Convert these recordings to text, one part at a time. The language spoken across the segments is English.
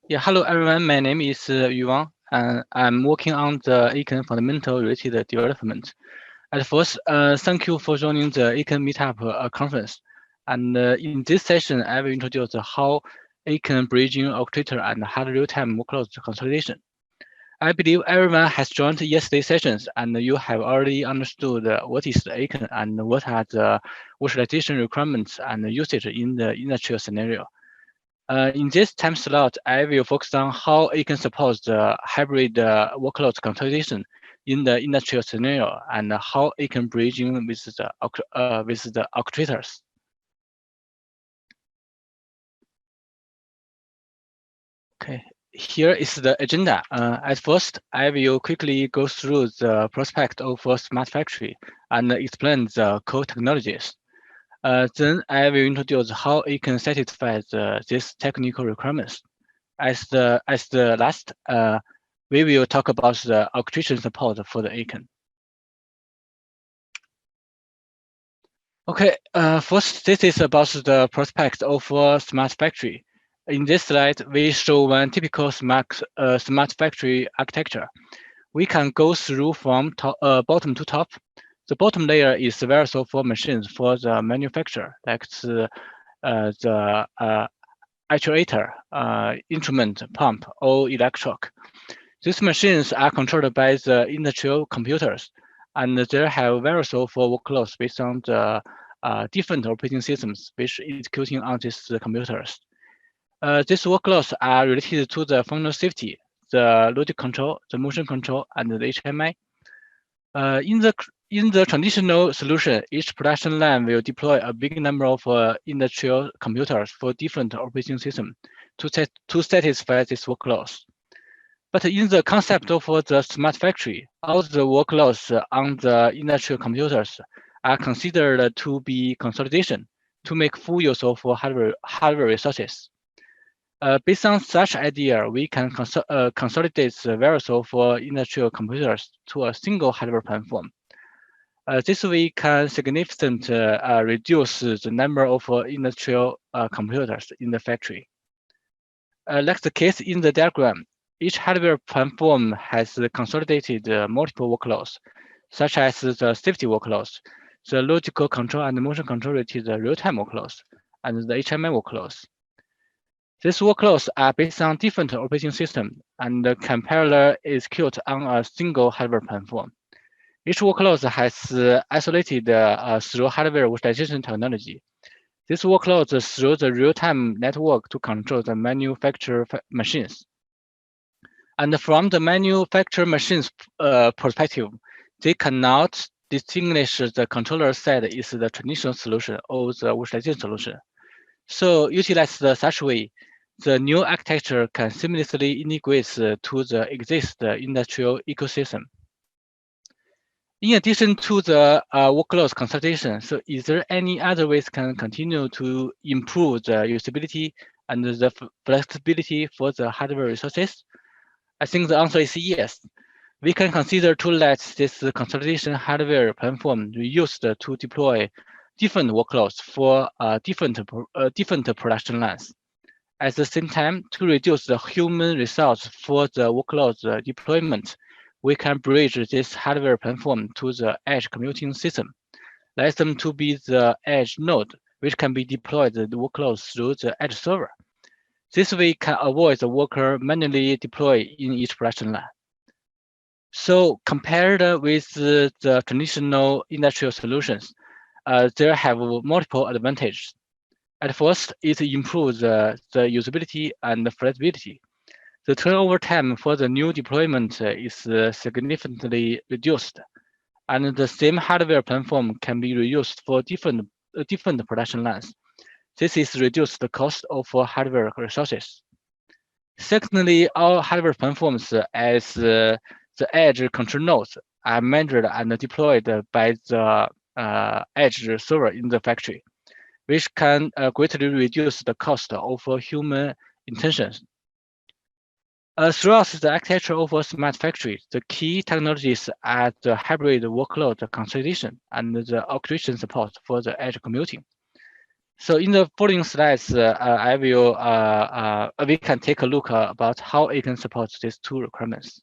Yeah, hello everyone. My name is Wang, and I'm working on the ACRN fundamental related development. At first, thank you for joining the ACRN Meetup conference. And in this session, I will introduce how ACRN bridging orchestrator and hard real-time workload consolidation. I believe everyone has joined yesterday's sessions, and you have already understood what is the ACRN and what are the virtualization requirements and usage in the industrial scenario. In this time slot, I will focus on how it can support the hybrid workload consolidation in the industrial scenario and how it can bridge in with the orchestrators. Okay, here is the agenda. At first, I will quickly go through the prospect of a smart factory and explain the core technologies. Then I will introduce how it can satisfy these technical requirements. As the last, we will talk about the orchestration support for the ACRN. Okay, first, this is about the prospect of a smart factory. In this slide, we show one typical smart factory architecture. We can go through from bottom to top. The bottom layer is versatile for machines for the manufacturer, like the actuator, instrument, pump, or electric. These machines are controlled by the industrial computers, and they have versatile for workloads based on the different operating systems which executing on these computers. These workloads are related to the functional safety, the logic control, the motion control, and the HMI. In the traditional solution, each production line will deploy a big number of industrial computers for different operating systems to satisfy these workloads. But in the concept of the smart factory, all the workloads on the industrial computers are considered to be consolidation to make full use of hardware resources. Based on such idea, we can consolidate the various of industrial computers to a single hardware platform. This way can significantly reduce the number of industrial computers in the factory. Like the case in the diagram, each hardware platform has consolidated multiple workloads, such as the safety workloads, the logical control and motion control related real-time workloads, and the HMI workloads. These workloads are based on different operating systems and can parallel execute on a single hardware platform. Each workload has isolated through hardware virtualization technology. This workload through the real-time network to control the manufacturer machines. And from the manufacturer machines perspective, they cannot distinguish the controller side is the traditional solution or the virtualization solution. So utilized such way, the new architecture can seamlessly integrate to the existing industrial ecosystem. In addition to the workload consolidation, so is there any other ways can continue to improve the usability and the flexibility for the hardware resources? I think the answer is yes. We can consider to let this consolidation hardware platform used to deploy different workloads for different production lines. At the same time, to reduce the human resource for the workload deployment, we can bridge this hardware platform to the edge computing system, let them to be the edge node, which can be deployed the workloads through the edge server. This way can avoid the worker manually deploy in each production line. So compared with the traditional industrial solutions, there have multiple advantages. At first, it improves the usability and flexibility. The turnover time for the new deployment is significantly reduced, and the same hardware platform can be reused for different production lines. This is reduced the cost of hardware resources. Secondly, all hardware platforms as the edge control nodes are managed and deployed by the edge server in the factory, which can greatly reduce the cost of human intentions. Throughout the architecture of a smart factory, the key technologies are the hybrid workload consolidation and the orchestration support for the edge computing. So in the following slides, I will we can take a look about how ACRN supports these two requirements.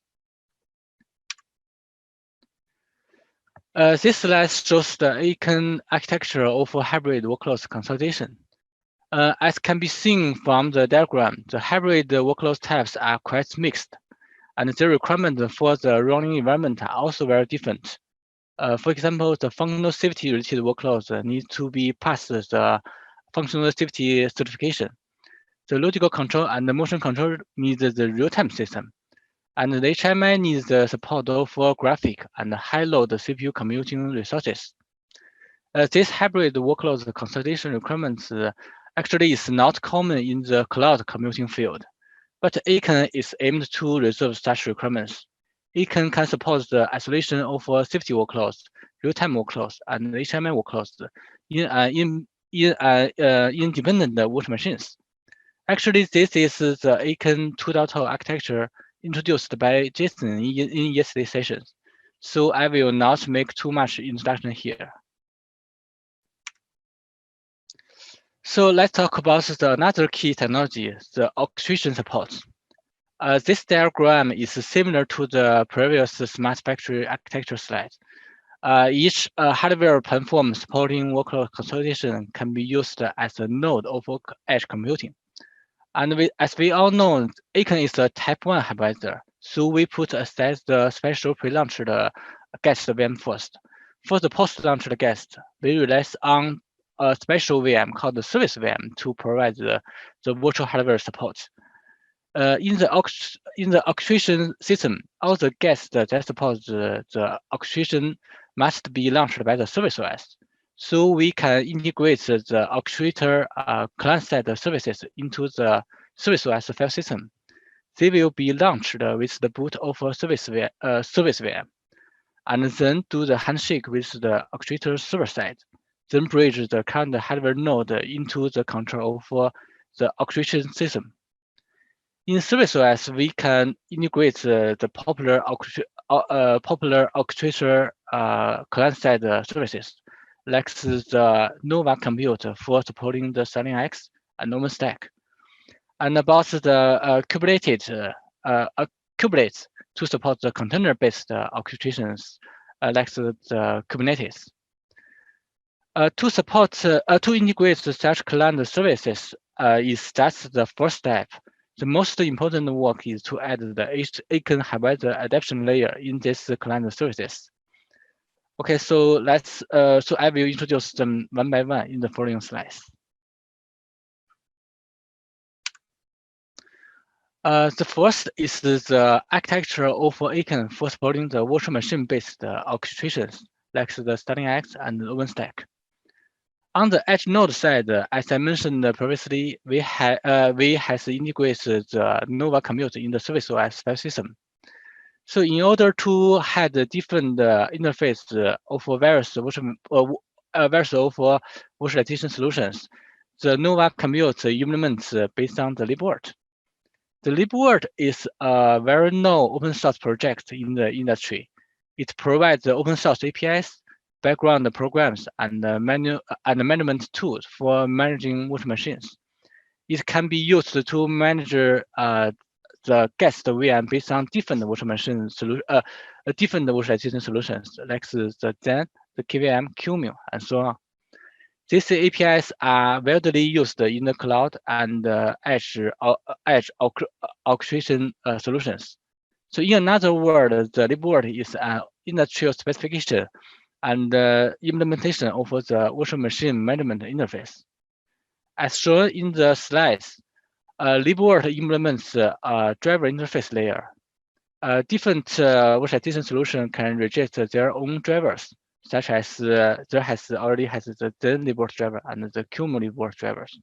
This slide shows the ACRN architecture of hybrid workloads consolidation. As can be seen from the diagram, the hybrid workload types are quite mixed, and the requirements for the running environment are also very different. For example, the functional safety related workloads need to be passed the functional safety certification. The logical control and the motion control needs the real-time system. And the HMI needs the support for graphic and high-load CPU computing resources. This hybrid workload consolidation requirements actually is not common in the cloud computing field, but ACRN is aimed to resolve such requirements. ACRN can support the isolation of safety workloads, real-time workloads, and HMI workloads in independent virtual machines. Actually, this is the ACRN 2.0 architecture introduced by Jason in yesterday's sessions. So I will not make too much introduction here. So let's talk about another key technology, the orchestration support. This diagram is similar to the previous smart factory architecture slide. Each hardware platform supporting workload consolidation can be used as a node of edge computing. And as we all know, ACRN is a type 1 hypervisor, so we put aside the special pre-launched guest VM first. For the post-launched guest, we rely on a special VM called the service VM to provide the virtual hardware support. In the orchestration system, all the guests that support the orchestration must be launched by the service OS. So we can integrate the orchestrator client-side services into the service OS file system. They will be launched with the boot of a service VM, and then do the handshake with the orchestrator server side, then bridge the current hardware node into the control of the orchestration system. In service OS, we can integrate the popular orchestrator client-side services, like the Nova Compute for supporting the Starling X and OpenStack, and about the Kubernetes to support the container-based orchestrations, like the Kubernetes. To integrate such client services is just the first step. The most important work is to add the ACRN hypervisor adaptation layer in this client services. Okay, so let's so I will introduce them one by one in the following slides. The first is the architecture of ACRN for supporting the virtual machine-based orchestrations, like the Starling X and OpenStack. On the edge node side, as I mentioned previously, we has integrated the Nova Compute in the service OS file system. So in order to have the different interface of various virtualization solutions, the Nova Compute implements based on the Libvirt. The Libvirt is a very known open source project in the industry. It provides the open source APIs, background programs, and management tools for managing virtual machines. It can be used to manage the guest VM based on different virtual machine different virtualization solutions, like the Zen, the KVM, QEMU, and so on. These APIs are widely used in the cloud and edge orchestration solutions. So in another word, the Libvirt is an industrial specification and implementation of the virtual machine management interface. As shown in the slides, Libvirt implements a driver interface layer. Different virtualization solutions can reject their own drivers, such as there already has the Zen Libvirt driver and the QEMU Libvirt drivers.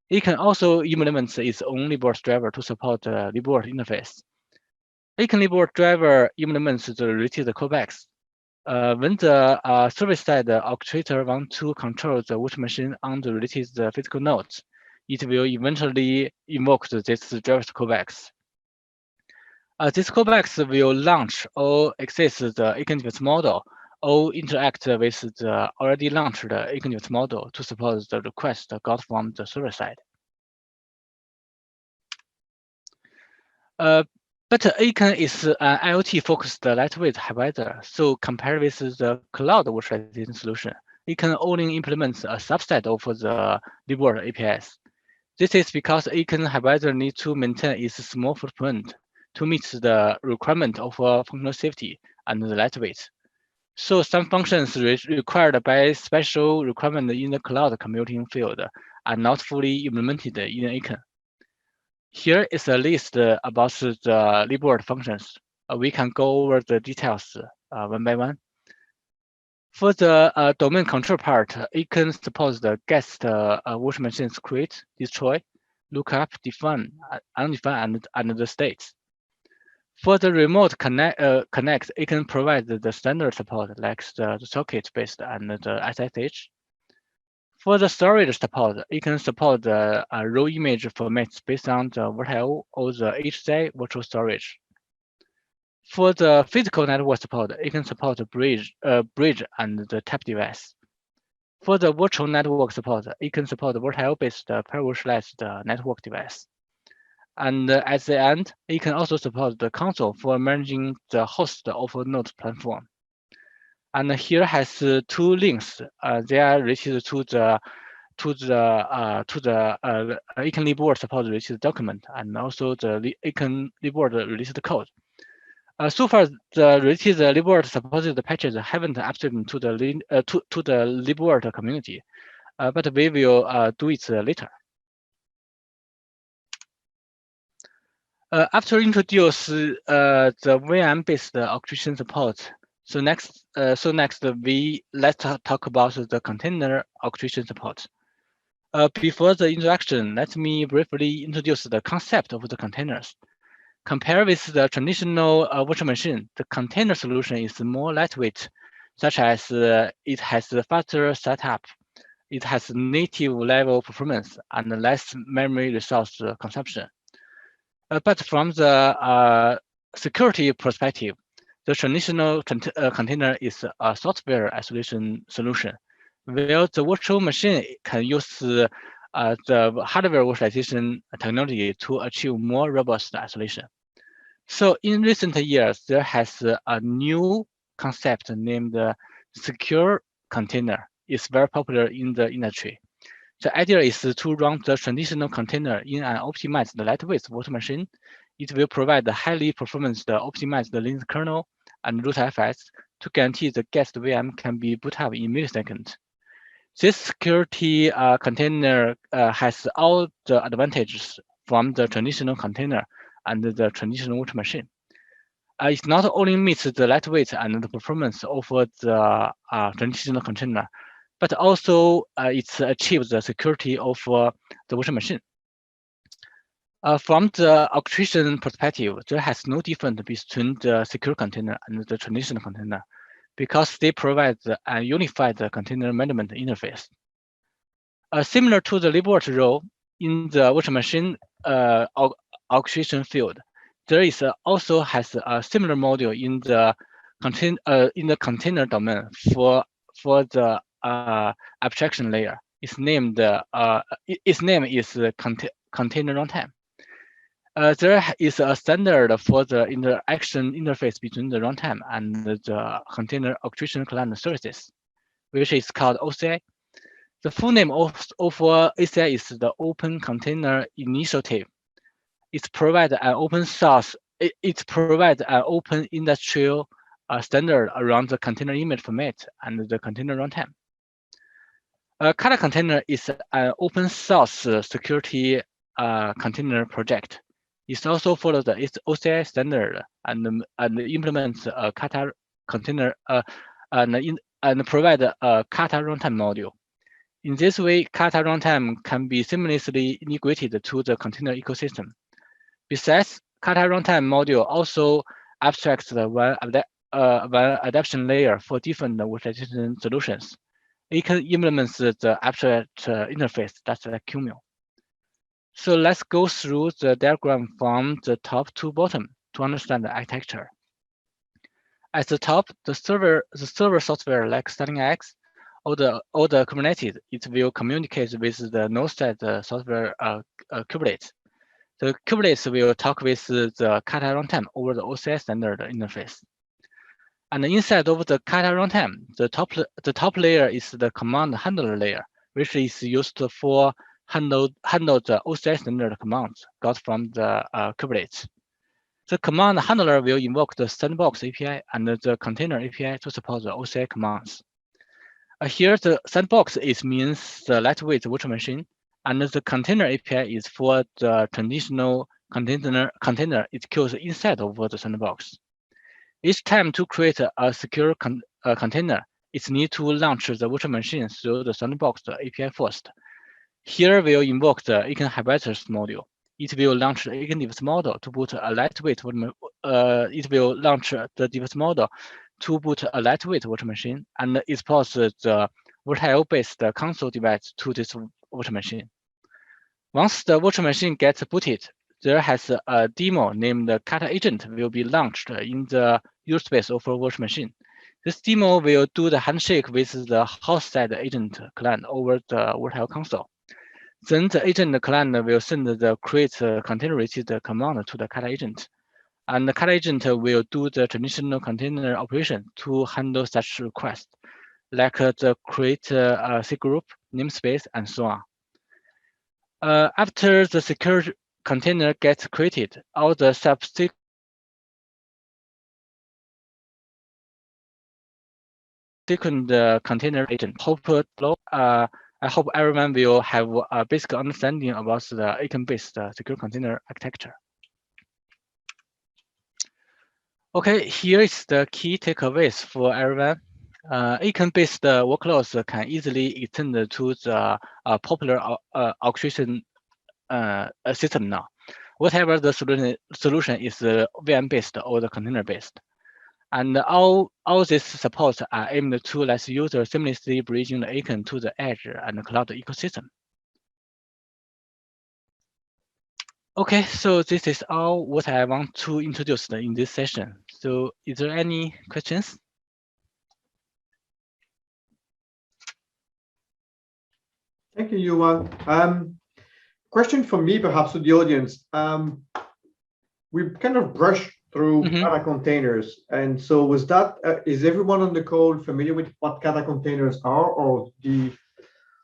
It can also implement its own Libvirt driver to support the Libvirt interface. ACRN Libvirt driver implements the related callbacks. When the service-side orchestrator wants to control the virtual machine on the related physical nodes, it will eventually invoke this driver's callbacks. These callbacks will launch or access the ACRN device model or interact with the already launched Ignite model to support the request got from the server side. But ACRN is an IoT-focused lightweight hybridizer, so compared with the cloud virtualization solution, ACRN only implements a subset of the Libvirt APIs. This is because ACRN hybridizer needs to maintain its small footprint to meet the requirement of functional safety and the lightweight. So some functions required by special requirement in the cloud computing field are not fully implemented in ACRN. Here is a list about the Libvirt functions. We can go over the details one by one. For the domain control part, ACRN supports the guest virtual machines create, destroy, lookup, define, undefined, and the states. For the remote connect, ACRN provides the standard support like the socket-based and the SSH. For the storage support, ACRN supports the raw image formats based on the VirtIO or the HCI virtual storage. For the physical network support, ACRN supports bridge and the tap device. For the virtual network support, ACRN supports VirtIO-based per-virtualized network device. And at the end, ACRN also supports the console for managing the host of a node platform. And here has two links. They are related to the ACRN Libvirt support related document and also the ACRN Libvirt related code. So far, the related Libvirt supported patches haven't upstreamed to the Libvirt community, but we will do it later. After introduce the VM-based orchestration support, next let's talk about the container orchestration support. Before the introduction, let me briefly introduce the concept of the containers. Compared with the traditional virtual machine, the container solution is more lightweight, such as it has a faster setup, it has native level performance, and less memory resource consumption. But from the security perspective, the traditional container is a software isolation solution, where the virtual machine can use the hardware virtualization technology to achieve more robust isolation. So in recent years, there has a new concept named secure container. It's very popular in the industry. The idea is to run the traditional container in an optimized lightweight virtual machine. It will provide the highly performance optimized Linux kernel and root FS to guarantee the guest VM can be boot up in milliseconds. This security container has all the advantages from the traditional container and the traditional virtual machine. It not only meets the lightweight and the performance of the traditional container, but also it achieves the security of the virtual machine. From the orchestration perspective, there has no difference between the secure container and the traditional container because they provide a unified container management interface. Similar to the Libvirt role in the virtual machine orchestration field, there is also has a similar module in the container domain for the abstraction layer. Its name is container runtime. There is a standard for the interaction interface between the runtime and the container orchestration client services, which is called OCI. The full name of ACI is the Open Container Initiative. It provides an open source. It provides an open industrial standard around the container image format and the container runtime. Kata Container is an open source security container project. It also follows the OCI standard and implements a Kata container and provide a Kata runtime module. In this way, Kata runtime can be seamlessly integrated to the container ecosystem. Besides, Kata runtime module also abstracts the one adaptation layer for different virtualization solutions. It can implement the abstract interface that's like QML. So let's go through the diagram from the top to bottom to understand the architecture. At the top, the server software like Starling X or the Kubernetes, it will communicate with the node-side software kubelet. The kubelet will talk with the Kata runtime over the OCI standard interface. And inside of the Kata runtime, the top layer is the command handler layer, which is used for handle the OCI standard commands got from the kubelet. The command handler will invoke the sandbox API and the container API to support the OCI commands. Here, the sandbox means the lightweight virtual machine, and the container API is for the traditional container it queues inside of the sandbox. Each time to create a secure container, it needs to launch the virtual machine through the sandbox API first. Here, we'll invoke the ACRN Hibernators module. It will launch the ACRN device model to boot a lightweight. It will launch the device model to boot a lightweight virtual machine and expose the virtual-based console device to this virtual machine. Once the virtual machine gets booted, there has a demo named Kata agent will be launched in the user space of a virtual machine. This demo will do the handshake with the host side agent client over the virtual console. Then the agent client will send the create container related command to the Kata agent. And the Kata agent will do the traditional container operation to handle such requests, like the create C group, namespace, and so on. After the secure container gets created, all the subsequent container agent. I hope everyone will have a basic understanding about the ACRN-based secure container architecture. Okay, here is the key takeaways for everyone. ACRN-based workloads can easily extend to the popular orchestration system now. Whatever the solution is VM-based or the container-based. And all these supports are aimed to let users seamlessly bridging the ACRN to the edge and the cloud ecosystem. Okay, so this is all what I want to introduce in this session. So is there any questions? Thank you, Yuan. Question from me, perhaps, to the audience. We've kind of brushed through Kata containers. And so was that, is everyone on the call familiar with what Kata containers are, or did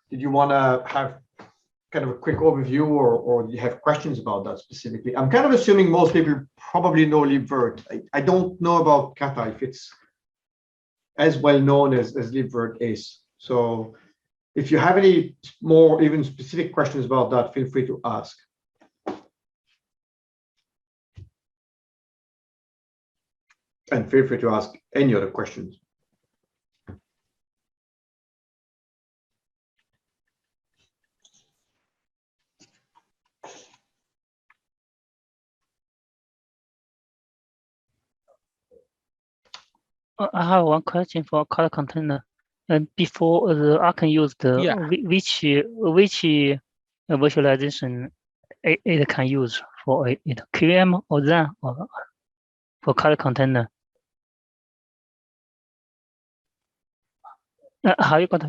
you want to have kind of a quick overview, or do you have questions about that specifically? I'm kind of assuming most people probably know Libvirt. I don't know about Kata, if it's as well known as Libvirt is. So if you have any more even specific questions about that, feel free to ask. And feel free to ask any other questions. I have one question for Kata container. And before the ACRN used which virtualization it can use for it, QEM or Zen or for Kata container? How you got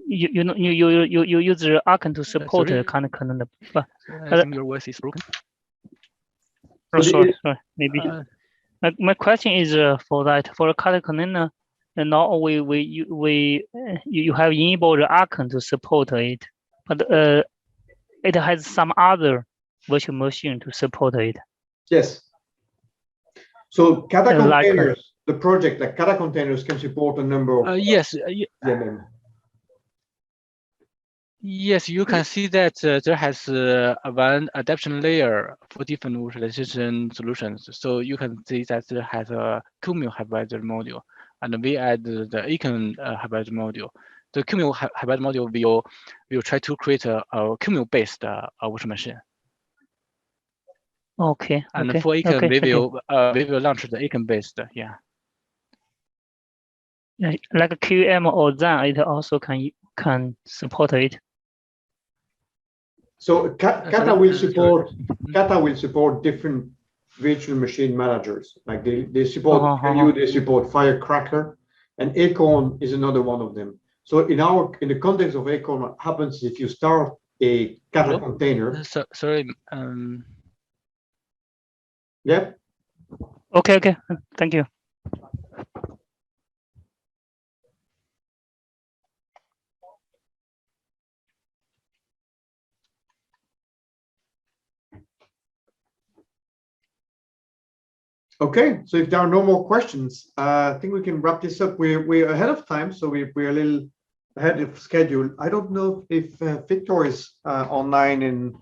you use the ACRN to support the Kata container? But I think your voice is broken. Oh, sorry, maybe. My question is for a Kata container, and now you have enabled the ACRN to support it, but it has some other virtual machine to support it. Yes. So Kata containers, the project like Kata containers can support a number of yes. Yes, you can see that there has one adaptation layer for different virtualization solutions. So you can see that there has a QEMU hybrid module, and we add the ACRN hybrid module. The QEMU hybrid module will try to create a QEMU-based virtual machine. Okay. And okay. for ACRN, Okay, we will launch the ACRN-based, yeah. Like a QEM or Zen, it also can support it. So Kata will support different virtual machine managers. Like they support GNU, they support Firecracker, and ACRN is another one of them. So in the context of ACRN, what happens if you start a Kata container? Sorry. Yeah. Okay. Thank you. Okay, so if there are no more questions, I think we can wrap this up. We're ahead of time, so we're a little ahead of schedule. I don't know if Victor is online and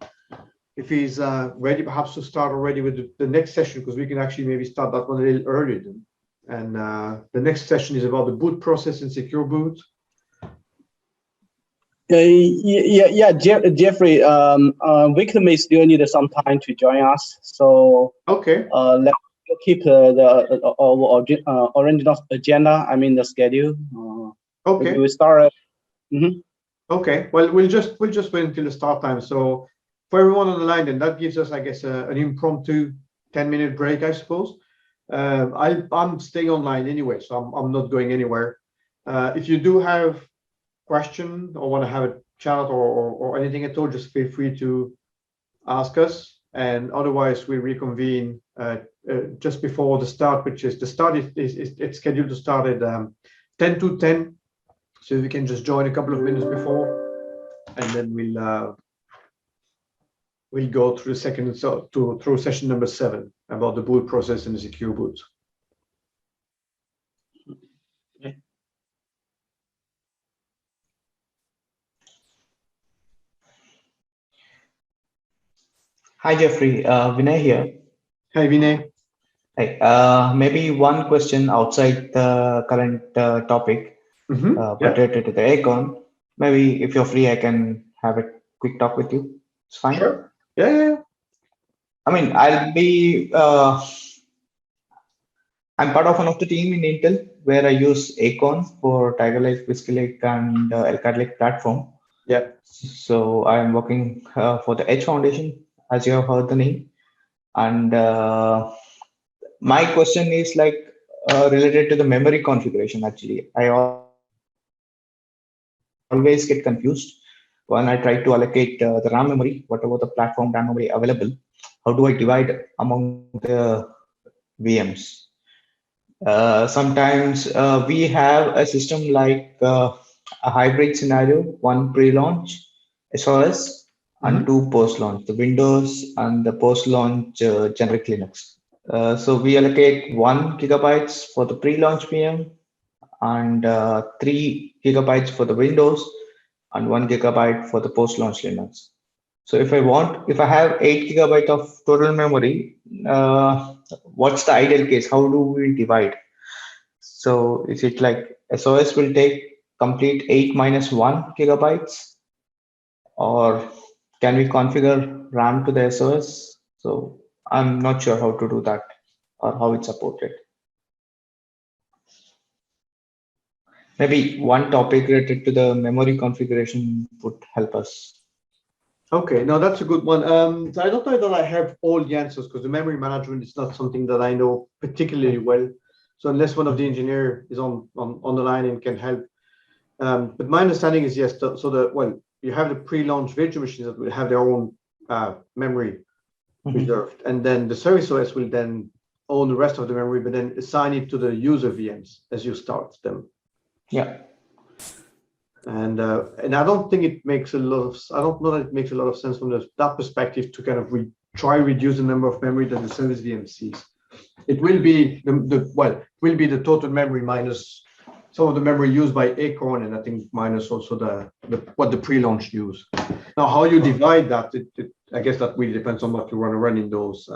if he's ready perhaps to start already with the next session, because we can actually maybe start that one a little earlier then. And the next session is about the boot process and secure boot. Yeah, Jeffrey, Victor may still need some time to join us. So okay, let's keep the original agenda. I mean the schedule. Okay. We start. Okay. Well, we'll just wait until the start time. So for everyone on the line, then that gives us, I guess, an impromptu 10-minute break, I suppose. I'm staying online anyway, so I'm not going anywhere. If you do have question or want to have a chat or anything at all, just feel free to ask us. And otherwise, we reconvene just before the start, which is the start it's scheduled to start at 10 to 10. So we can just join a couple of minutes before, and then we'll go through through session number 7 about the boot process and the secure boot. Okay. Hi, Jeffrey. Vinay here. Hi, Vinay. Hi. Maybe one question outside the current topic, but related to the ACRN. Maybe if you're free, I can have a quick talk with you. It's fine. Sure. Yeah. I mean, I'm part of one of the team in Intel where I use ACRN for Tiger Lake, Whiskey Lake, and Elkhart Lake platform. Yeah. So I'm working for the Edge Foundation, as you have heard the name. And my question is related to the memory configuration. Actually, I always get confused when I try to allocate the RAM memory, whatever the platform RAM memory available. How do I divide among the VMs? Sometimes we have a system like a hybrid scenario: one pre-launch SOS and 2 post-launch, the Windows and the post-launch generic Linux. So we allocate 1 GB for the pre-launch VM and 3 GB for the Windows and 1 GB for the post-launch Linux. So if I have 8 GB of total memory, what's the ideal case? How do we divide? So is it like SOS will take complete 8 minus 1 GB, or can we configure RAM to the SOS? So I'm not sure how to do that or how it's supported. Maybe one topic related to the memory configuration would help us. Okay, no, that's a good one. So I don't know that I have all the answers, because the memory management is not something that I know particularly well. So unless one of the engineers is on the line and can help. But my understanding is yes. So you have the pre-launch virtual machines that will have their own memory reserved, and then the service OS will then own the rest of the memory, but then assign it to the user VMs as you start them. Yeah. And I don't think it makes a lot of. I don't know that it makes a lot of sense from that perspective to kind of try reduce the number of memory that the service VM sees. It will be will be the total memory minus some of the memory used by ACRN, and I think minus also what the pre-launch use. Now, how you divide that, I guess that really depends on what you want to run in those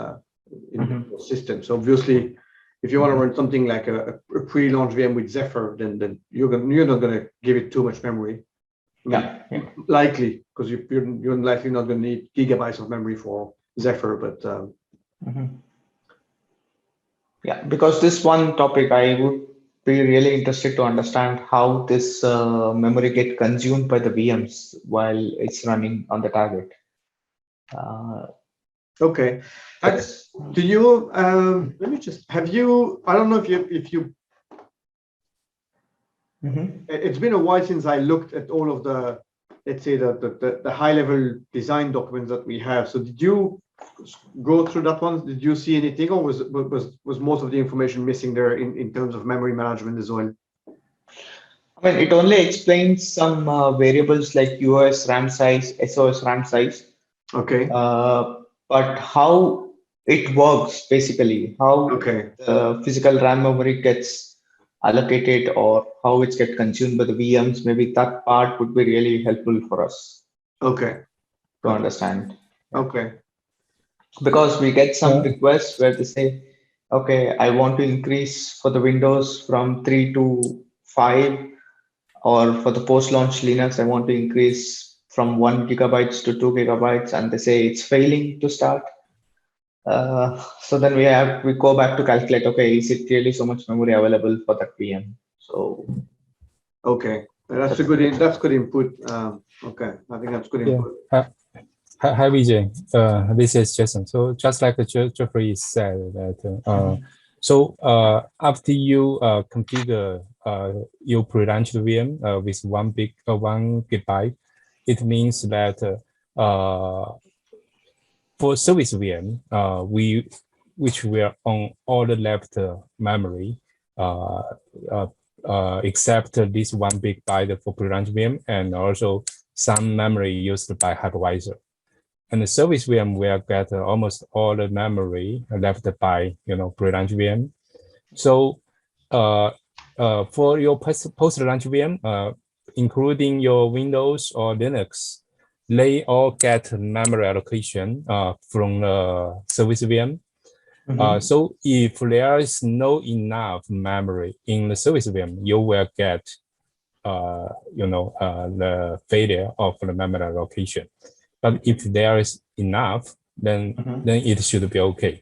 those systems. So obviously, if you want to run something like a pre-launch VM with Zephyr, then you're not going to give it too much memory. Likely, because you're likely not going to need gigabytes of memory for Zephyr, but. Yeah, because this one topic, I would be really interested to understand how this memory get consumed by the VMs while it's running on the target. Okay. Do you let me just have you? I don't know if you. It's been a while since I looked at all of the, let's say the high level design documents that we have. So did you go through that one? Did you see anything, or was most of the information missing there in terms of memory management as well? I mean, it only explains some variables like US RAM size, SOS RAM size. Okay. But how it works, basically, how the physical RAM memory gets allocated or how it gets consumed by the VMs, maybe that part would be really helpful for us. Okay. To understand. Okay. Because we get some requests where they say, okay, I want to increase for the Windows from 3 to 5, or for the post-launch Linux, I want to increase from 1 gigabytes to 2 gigabytes, and they say it's failing to start. So then we go back to calculate, okay, is it really so much memory available for that VM? So okay, that's good input. Okay, I think that's good input. Hi Vijay, this is Jason. So just like Jeffrey said that after you configure your pre-launch VM with 1 gigabyte, it means that for service VM, which were on all the left memory, except this 1 gigabyte for pre-launch VM, and also some memory used by hypervisor. And the service VM will get almost all the memory left by pre-launch VM. So for your post-launch VM, including your Windows or Linux, they all get memory allocation from the service VM. So if there is no enough memory in the service VM, you will get the failure of the memory allocation. But if there is enough, then it should be okay.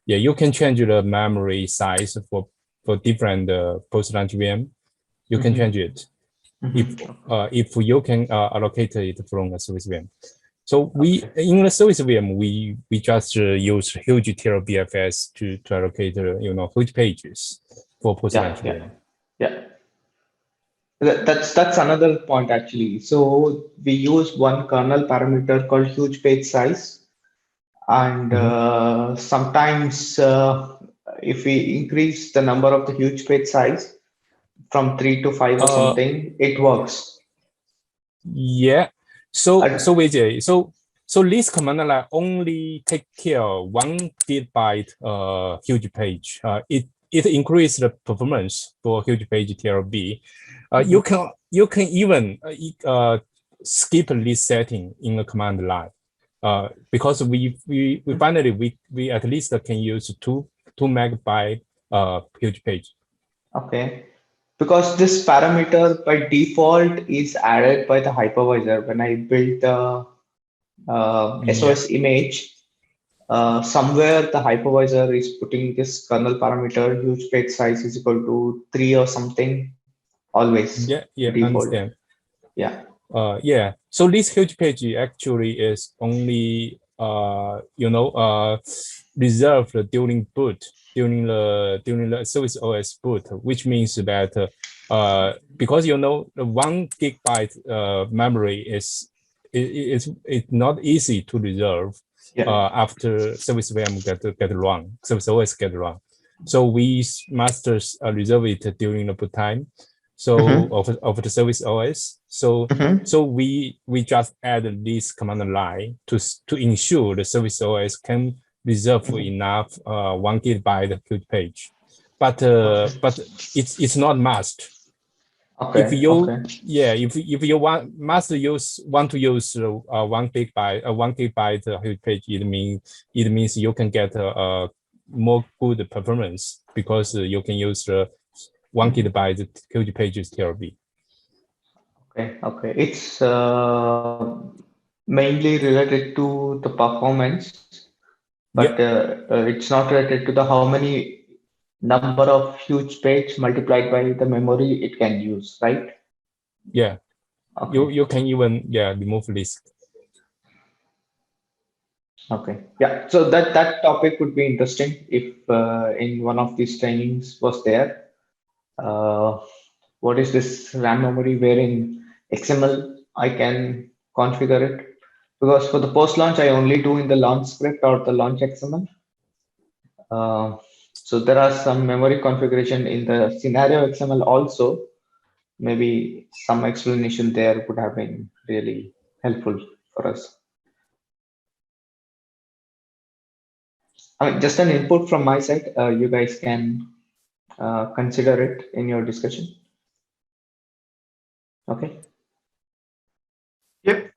Yeah, you can change the memory size for different post-launch VM. You can change it if you can allocate it from a service VM. So in the service VM we just use huge TLBFS to allocate huge pages for post-launch VM. Yeah. That's another point actually. So we use one kernel parameter called huge page size, and sometimes if we increase the number of the huge page size from 3 to 5 or something, it works. Yeah. So Vijay, so this command line only take care of 1 gigabyte huge page. It increases the performance for huge page TLB. You can even skip this setting in the command line because we finally we at least can use 2 megabyte huge page. Okay. Because this parameter by default is added by the hypervisor. When I built the SOS image, somewhere the hypervisor is putting this kernel parameter huge page size is equal to 3 or something, always. Yeah, default. Understand. Yeah. Yeah. So this huge page actually is only reserved during boot, during the service OS boot, which means that because the 1 gigabyte memory is not easy to reserve after service VM get run, service OS get run. So we must reserve it during the boot time. So of the service OS. So we just add this command line to ensure the service OS can reserve enough 1 gigabyte huge page, but it's not must. Okay. If you want to use 1 gigabyte huge page, it means you can get more good performance because you can use the 1 gigabyte huge pages TLB. Okay. It's mainly related to the performance, but it's not related to the how many number of huge page multiplied by the memory it can use, right? Yeah. Okay. You can even remove this. Okay. Yeah. So that topic would be interesting if in one of these trainings was there. What is this RAM memory where in XML I can configure it? Because for the post launch, I only do in the launch script or the launch XML. So there are some memory configuration in the scenario XML also. Maybe some explanation there would have been really helpful for us. I mean, just an input from my side. You guys can consider it in your discussion. Okay. Yep.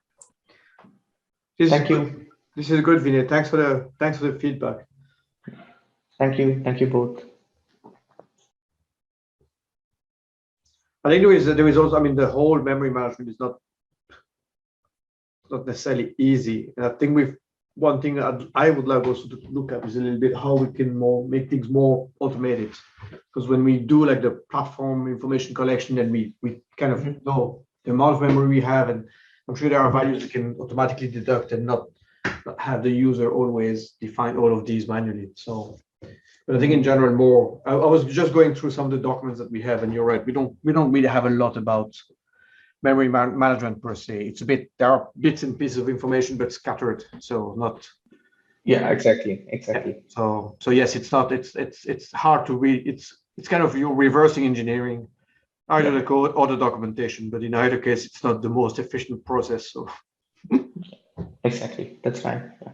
Thank you. This is good, Vinay. Thanks for the feedback. Thank you both. I think there is also, I mean, the whole memory management is not necessarily easy. And I think one thing I would like also to look at is a little bit how we can make things more automated. Because when we do like the platform information collection, then we kind of know the amount of memory we have, and I'm sure there are values we can automatically deduct and not have the user always define all of these manually. So, but I think in general, I was just going through some of the documents that we have, and you're right, we don't really have a lot about memory management per se. It's a bit, there are bits and pieces of information, but scattered, so not. Yeah, exactly. So yes, it's not. It's hard to read. It's kind of you're reversing engineering, either the code or the documentation. But in either case, it's not the most efficient process. So. Exactly. That's right. Yeah.